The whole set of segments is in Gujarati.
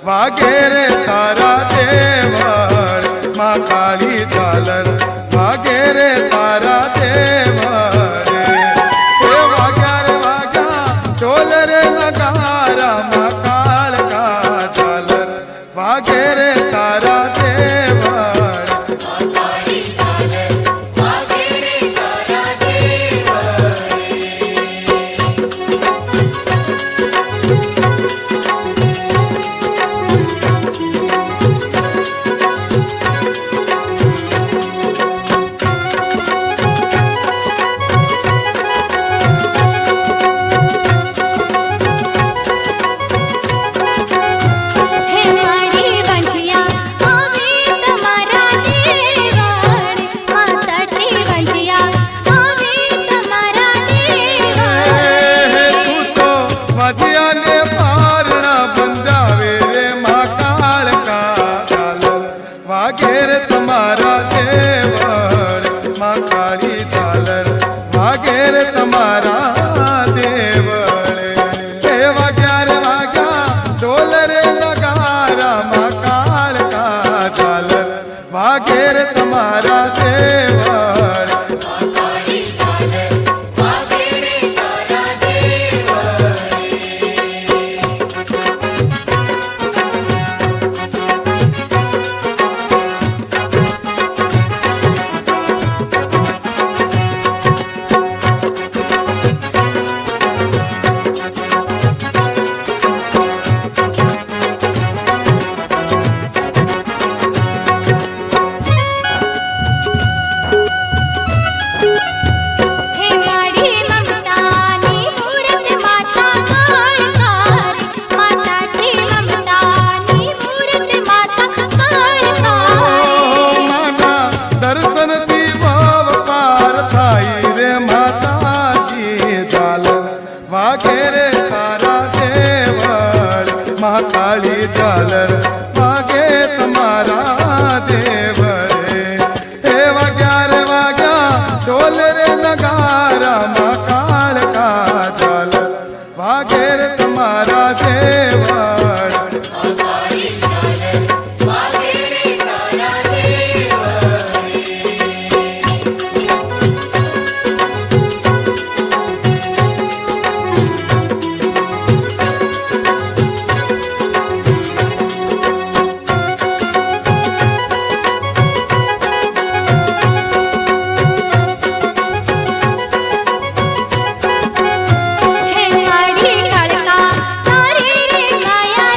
वागेरे तारा देवर माँ काली झालर वागेरे तारा देवर वाग्या रे वाग्या ढोल रे नगारा माँ काल का झालर वागेरे तारा देवर वागेर तुम्हारा देवर माँ काली झालर वागेर तुम्हारा देवर वाग्या रे वाग्या ढोल रे नगारा माँ काल का झालर वागेर तुम्हारा देवर वागेरे तारा देवर माँ काली झालर वागे तुम्हारा देवर वाग्या रे वाग्या ढोल रे नगारा माँ काल का झालर वागेरे तुम्हारा देवर माया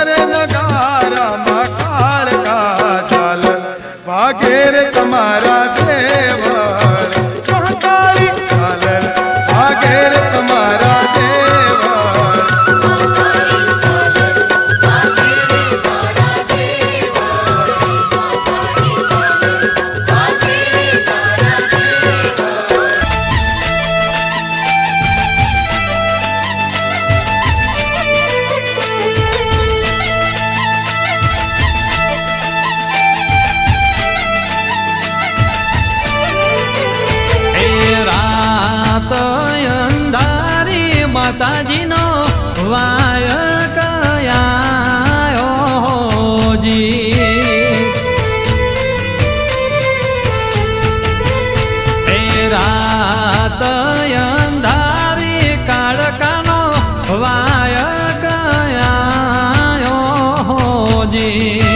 રે નગારામાં કાળકા ચાલ વાગે રે તમારા દેવળ મહાકાળી ચાલ વાગે રે તમારા દેવળ માતાજીનો વાય કયાયો જી એ રાત અંધારી કાળકાનો વાય કયાયો જી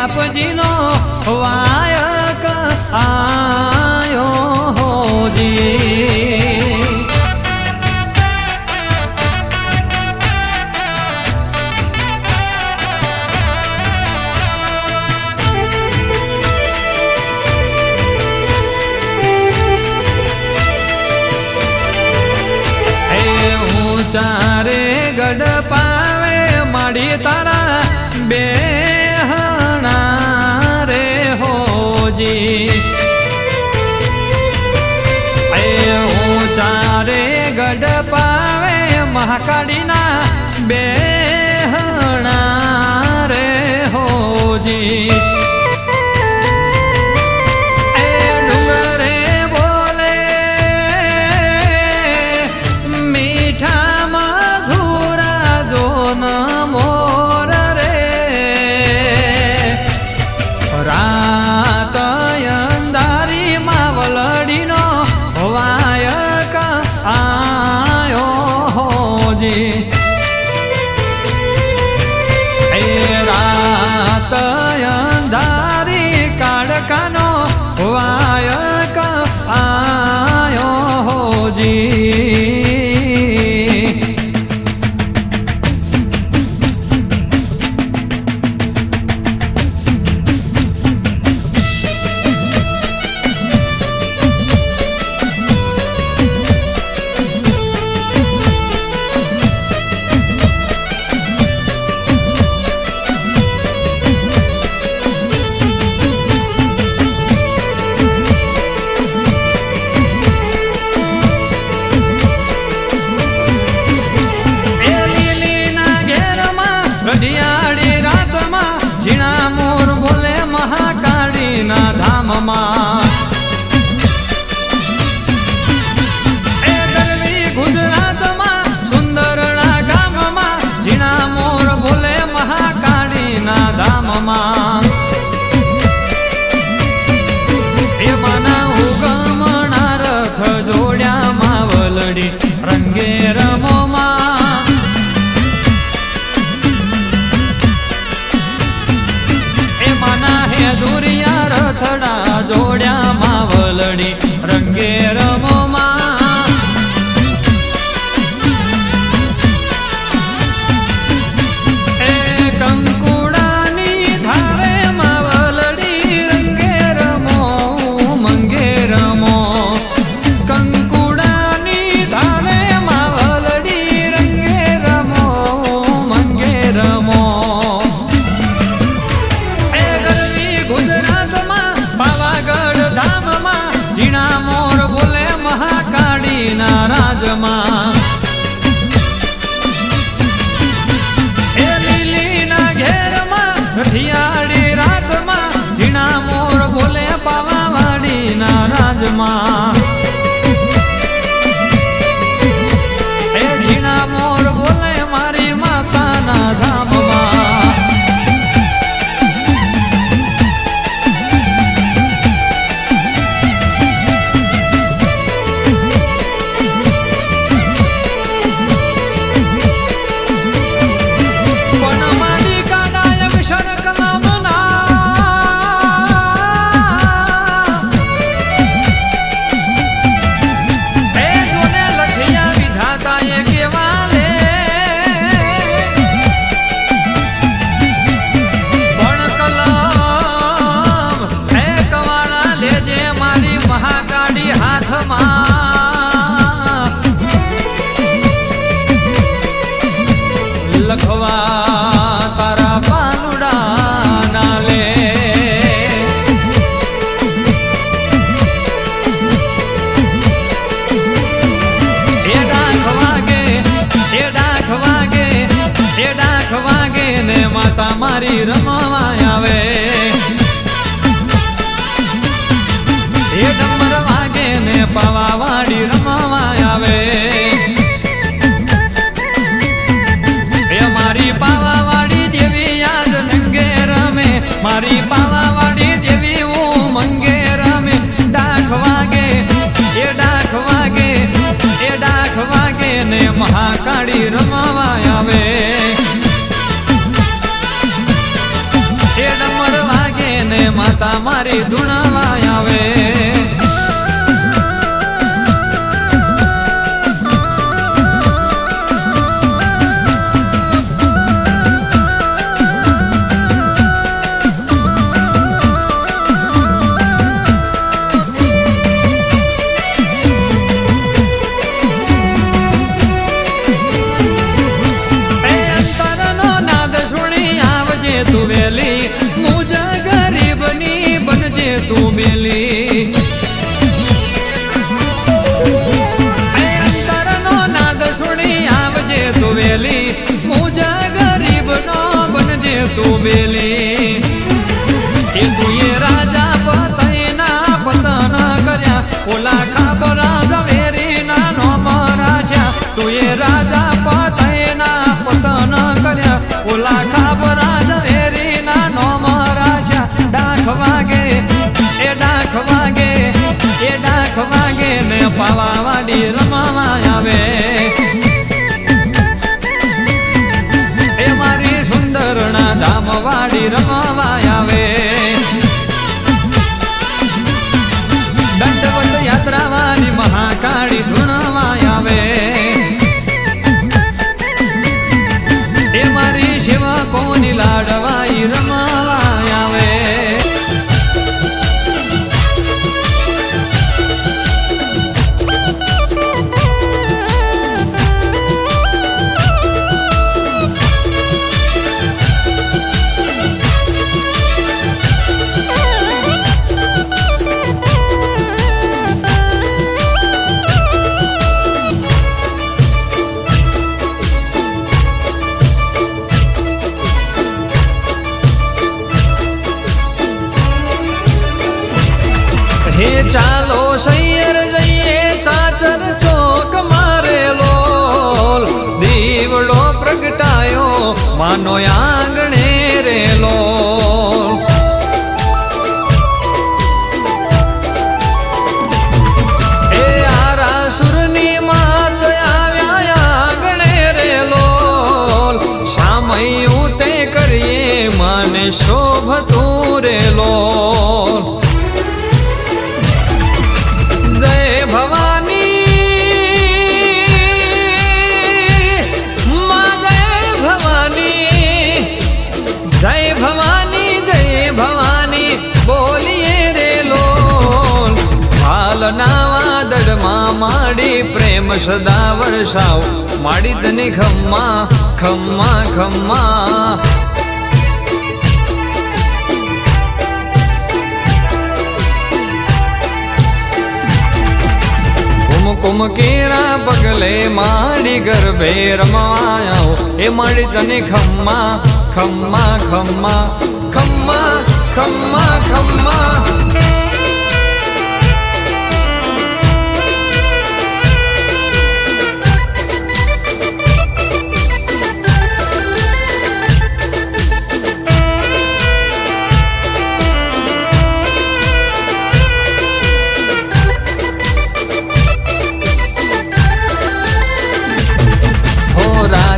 બાપજીનો વાયક આયો જી ઊંચા રે ગઢ પાવે માડી તારા બે ઊંચા રે ગઢ પાવે મહાકાળીના બેહણા રે હોજી ડુંગરે બોલે મીઠા મધુરા જોન મોર રે રાત અંધારી માવલડીનો વાયક આયો જી એ રાત મારી રમવા આવે એ ડમર વાગે ને પાવા વાડી રમવા આવે એ મારી પાવા વાડી દેવી યાદ નંગે રમે મારી પાવા વાડી દેવી હું મંગે રમે ડાખ વાગે એ ડાખ વાગે એ ડાખ વાગે ને મહાકાળી રમવા આવે એ ડમર વાગે ને માતા મારી ધૂણવા આવે તું વેલી મુજ ગરીબની બનજે તું બેલી અંતરનો નાદ સુણી આવજે તું વેલી મુજ ગરીબનો બનજે તું બેલી એ તુએ રાજા પતયના પતન કર્યા ઓલા ખાબરા ઝવેરીના નોમ રાજા તુએ રાજા પતયના પતન કર્યા ઓલા ખાબરા વાગે ને પાવા વાડી રમવા આવે એ મારી સુંદરના ધામ વાડી રમવા આવે દંડવત યાત્રા વાળી મહાકાળી ધૂણવા આવે એ મારી સેવકોની લાડવાઈ રમવા આવે હે ચાલો સૈયર જઈએ સાચર ચોક મારેલો દીવડો પ્રગટાયો માનો આંગણે રેલો એ આરાસુરની માત આવ્યા આંગણે રેલો સામયું તે કરીએ માને શોભતું રેલો નાવા દડમાં માડી પ્રેમ સદા વરસાવ માડી તને ખમ્મા ખમ્મા ખમ્મા કુમકુમ કેરા પગલે માડી ગરબે રમાયો એ માડી તને ખમ્મા ખમ્મા ખમ્મા ખમ્મા ખમ્મા ખમ્મા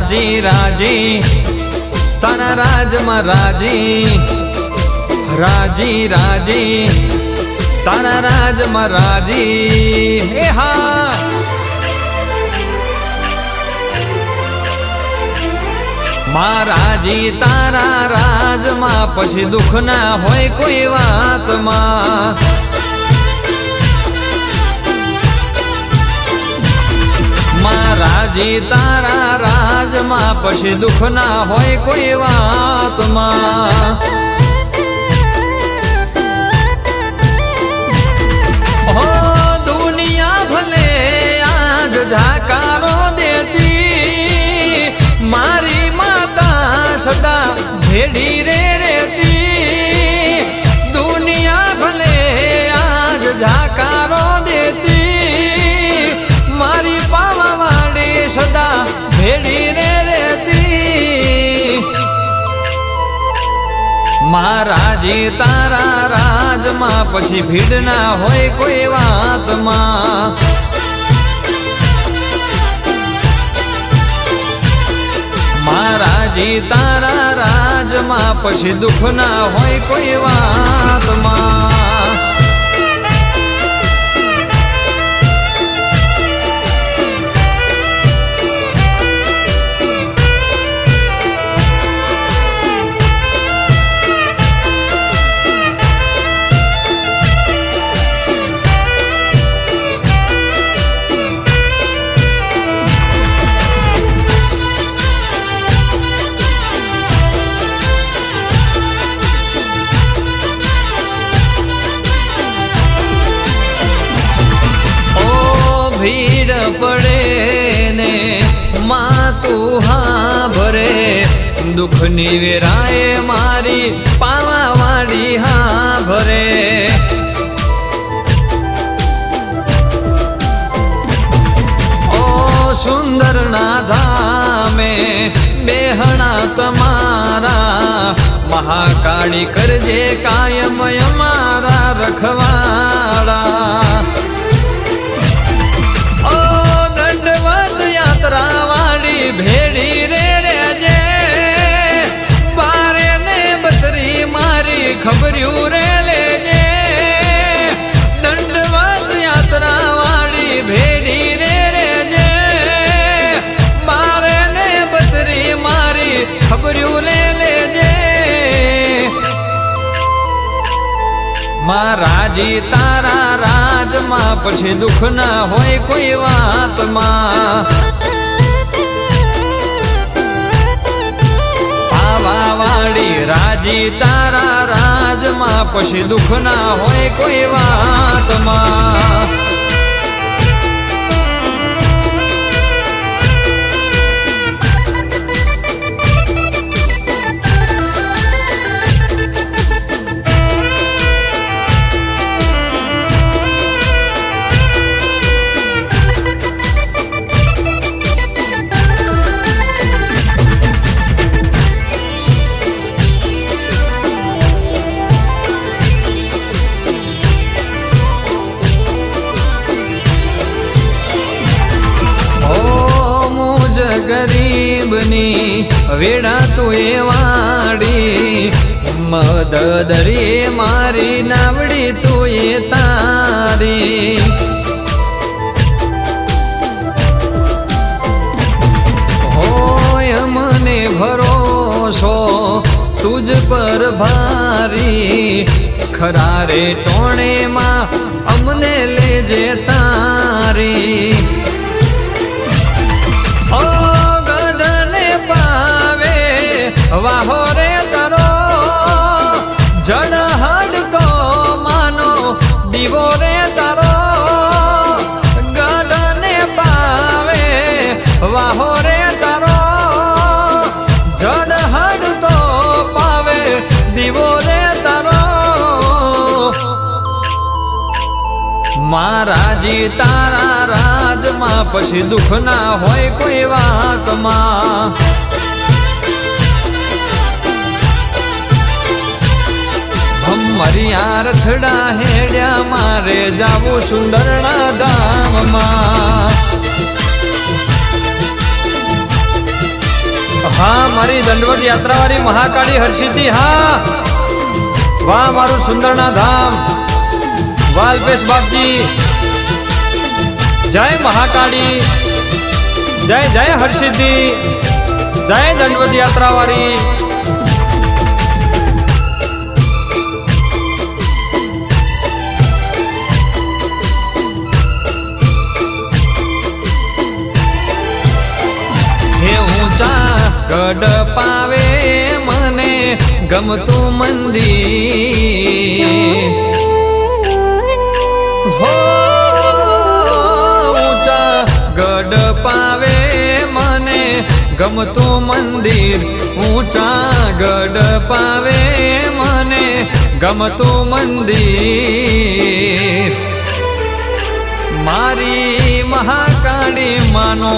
રાજી રાજી તારા રાજમાં રાજી રાજી રાજી તારા રાજમાં રાજી હે હા મહારાજી તારા રાજમાં પછી દુઃખ ના હોય કોઈ વાતમાં મહારાજી તારા રાજમાં પછી દુઃખ ના હોય કોઈ વાતમાં હો દુનિયા ભલે આજ ઝાકારો દેતી મારી માતા સદા ભેડી રે મહારાજી તારા રાજમાં પછી ભીડ ના હોય કોઈ વાતમાં. મહારાજી તારા રાજમાં પછી દુઃખ ના હોય કોઈ વાતમાં. ભીડ પડે ને માં તું હા ભરે, દુઃખની વેરાએ મારી પાવાવાડી હા ભરે. ઓ સુંદર ના ધામે બેહણા તમારા, મહાકાળી કરજે કાયમ અમારા રખવાડા. ભેડી રે રેજે બારે ને બતરી મારી ખબર્યું રે લેજે. દંડવત યાત્રા વાળી ભેડી રે રેજે બારે ને બતરી મારી ખબર્યું લે લેજે. મહારાજી તારા રાજમાં પછી દુઃખ ના હોય કોઈ વાતમાં. વાડી રાજી તારા રાજમાં પછી દુઃખ ના હોય કોઈ વાતમાં. ગરીબની વેડા તું એ વાડી, મદદરી મારી નાવડી તું એ તારી. હોય મને ભરોસો તુજ પર ભારી, ખરા રે ટોણેમાં અમને લેજે તારી. વાહો રે તરો જળ હડકો માનો દીવો રે તારો, ગલને પાવે વાહો રે તારો જળ હડતો પાવે દીવો રે તારો. મહારાજી તારા રાજમાં પછી દુઃખ ના હોય કોઈ વાતમાં. મરિયા રથડા હેડ્યા મારે જાવું સુંદરના ધામમાં. હા મારી દંડવત યાત્રાવાળી મહાકાળી હરસિદ્ધિ હા. વાહ મારું સુંદરના ધામ વાલપેશ બાપજી. જય મહાકાળી, જય જય હરસિદ્ધિ, જય દંડવત યાત્રાવાળી. ગઢ પાવે મને ગમતું મંદિર, હો ઊંચા ગઢ પાવે મને ગમતું મંદિર, ઊંચા ગઢ પાવે મને ગમતું મંદિર. મારી મહાકાળી માનો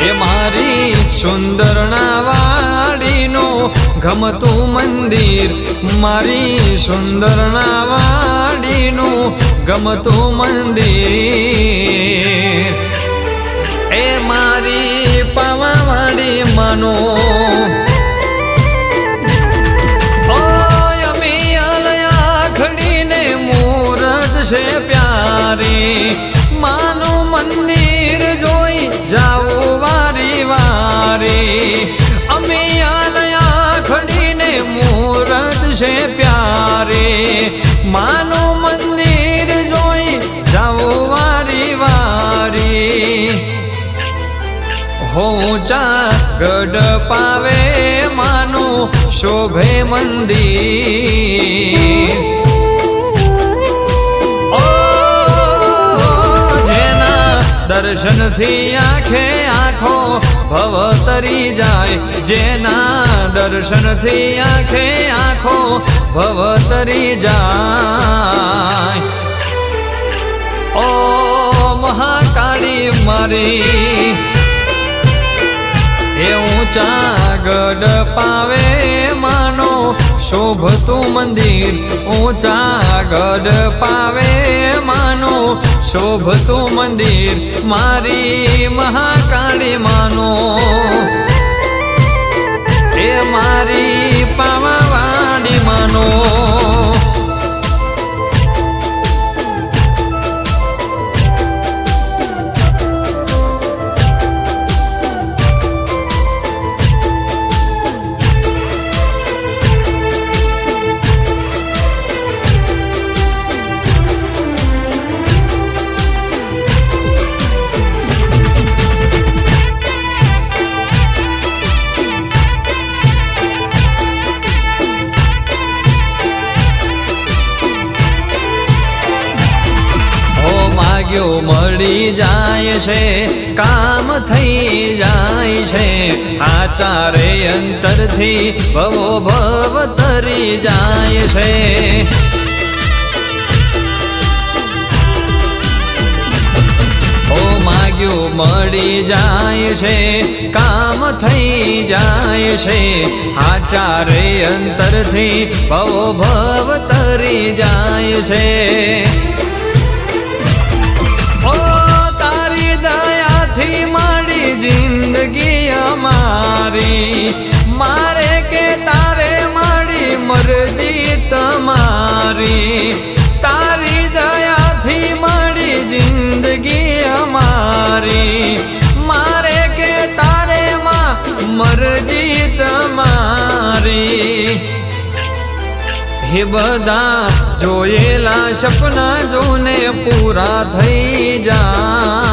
એ મારી સુંદરના વાડીનો ગમતું મંદિર મારી સુંદર વાડીનું ગમતું મંદિર એ મારી પાવાવાડી માનો છે પ્યારી માનું મંદિર જોઈ જાવું વારી વારી અમે આલયા ખડીને મૂરત છે પ્યારી માનું મંદિર જોઈ જાવું વારી વારી હોચા ગઢ પાવે માનું શોભે મંદિર દર્શનથી આંખે આંખો ભવ તરી જાય જેના દર્શનથી આંખે આંખો ભવ તરી જાય ઓ મહાકાળી મારી એ ઊંચા ગઢ પાવે માનો શોભતું મંદિર ઊંચા ગઢ પાવે માનો શોભતું મંદિર મારી મહાકાળી માનો એ મારી પાવાવાડી માનો મળી જાય છે કામ થઈ જાય છે આચારે અંતરથી ભવો ભવ તરી જાય છે ઓ માગ્યું મળી જાય છે કામ થઈ જાય છે આચારે અંતરથી ભવો ભવ તરી જાય છે મારી જિંદગી અમારી મારે કે તારે મારી મરજી તમારી તારી દયાથી મારી જિંદગી અમારી મારે કે તારે માં મરજી તમારી હે બધા જોયેલા સપના જોને પૂરા થઈ જાય